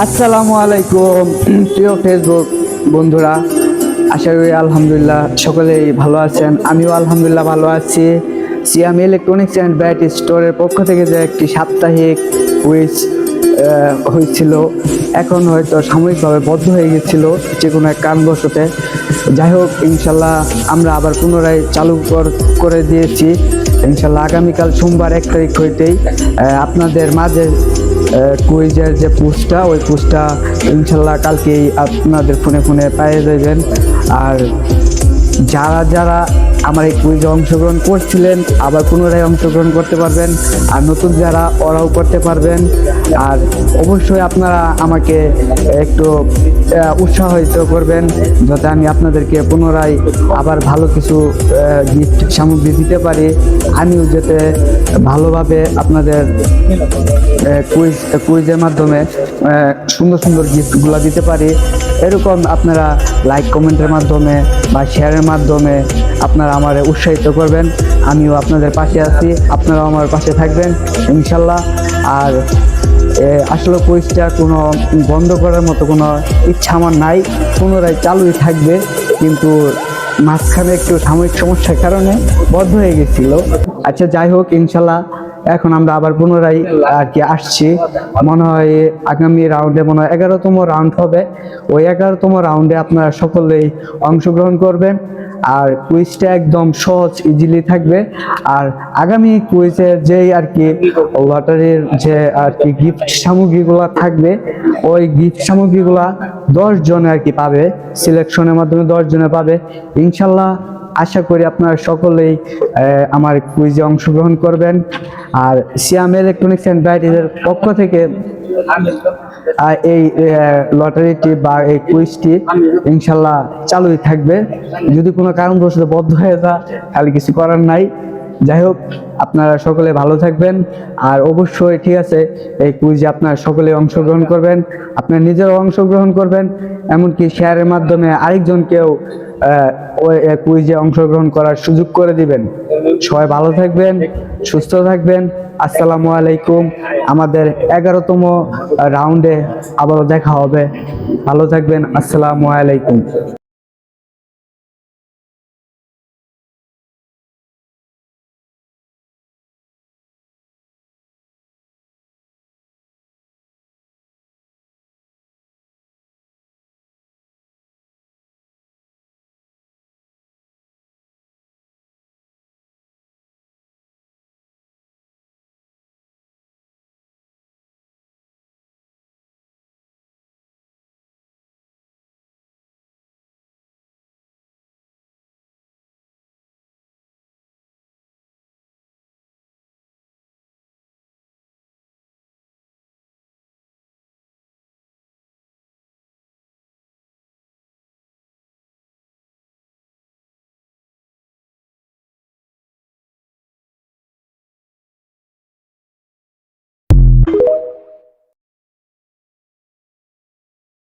আসসালামু আলাইকুম প্রিয় ফেসবুক বন্ধুরা, আশা করি আলহামদুলিল্লাহ সকলেই ভালো আছেন। আমিও আলহামদুলিল্লাহ ভালো আছি। সিয়াম ইলেকট্রনিক্স অ্যান্ড ব্যাটারি স্টোরের পক্ষ থেকে যে একটি সাপ্তাহিক কুইজ হয়েছিল, এখন হয়তো সাময়িকভাবে বন্ধ হয়ে গেছিল যে কোনো এক কারণবশতে। যাই হোক, ইনশাল্লাহ আমরা আবার পুনরায় চালু করে দিয়েছি। ইনশাল্লাহ আগামীকাল সোমবার 1 তারিখ হইতেই আপনাদের মাঝে কুইজের যে পোস্টটা, ওই পোস্টটা ইনশাল্লাহ কালকেই আপনাদের ফোনে ফোনে পেয়ে যাবেন। আর যারা যারা আমার এই কুইজে অংশগ্রহণ করছিলেন আবার পুনরায় অংশগ্রহণ করতে পারবেন, আর নতুন যারা ওরাও করতে পারবেন। আর অবশ্যই আপনারা আমাকে একটু উৎসাহিত করবেন যাতে আমি আপনাদেরকে পুনরায় আবার ভালো কিছু গিফট সামগ্রী দিতে পারি। আমিও যাতে ভালোভাবে আপনাদের কুইজের মাধ্যমে সুন্দর সুন্দর গিফটগুলো দিতে পারি। এরকম আপনারা লাইক কমেন্টের মাধ্যমে বা শেয়ারের মাধ্যমে আপনারা আমার উৎসাহিত করবেন। আমিও আপনাদের পাশে আছি, আপনারাও আমার পাশে থাকবেন ইনশাল্লাহ। আর আসলে কুইজটা কোনো বন্ধ করার মতো কোনো ইচ্ছা আমার নাই, পুনরায় চালুই থাকবে, কিন্তু মাঝখানে একটু সাময়িক সমস্যার কারণে বন্ধ হয়ে গেছিল। আচ্ছা, যাই হোক, ইনশাল্লাহ এখন আমরা আবার পুনরায় আর কি আসছি। মনে হয় আগামী রাউন্ডে মনে হয় 11তম রাউন্ড হবে। ওই 11তম রাউন্ডে আপনারা সকলেই অংশগ্রহণ করবেন। আর কুইজটা একদম সহজ, ইজিলি থাকবে। আর আগামী কুইজে যেই আর কি লটারির যে আর কি গিফট সামগ্রীগুলো থাকবে, ওই গিফট সামগ্রীগুলা 10 জনে আর কি পাবে, সিলেকশনের মাধ্যমে 10 জনে পাবে ইনশাল্লাহ। আশা করি আপনারা সকলেই আমার কুইজে অংশগ্রহণ করবেন। আর সিয়াম ইলেকট্রনিক্স অ্যান্ড ব্যাটারির পক্ষ থেকে এই লটারিটি বা এই কুইজটি ইনশাল্লাহ চালুই থাকবে। যদি কোনো কারণবশত বন্ধ হয়ে যায় তাহলে কিছু করার নাই। যাই হোক, আপনারা সকলে ভালো থাকবেন। আর অবশ্যই ঠিক আছে, এই কুইজে আপনারা সকলে অংশগ্রহণ করবেন, আপনারা নিজেরাও অংশগ্রহণ করবেন, এমনকি শেয়ারের মাধ্যমে আরেকজনকেও ওই কুইজে অংশগ্রহণ করার সুযোগ করে দিবেন। সবাই ভালো থাকবেন, সুস্থ থাকবেন। আসসালামু আলাইকুম। আমাদের 11তম রাউন্ডে আবারও দেখা হবে। ভালো থাকবেন। আসসালামু আলাইকুম।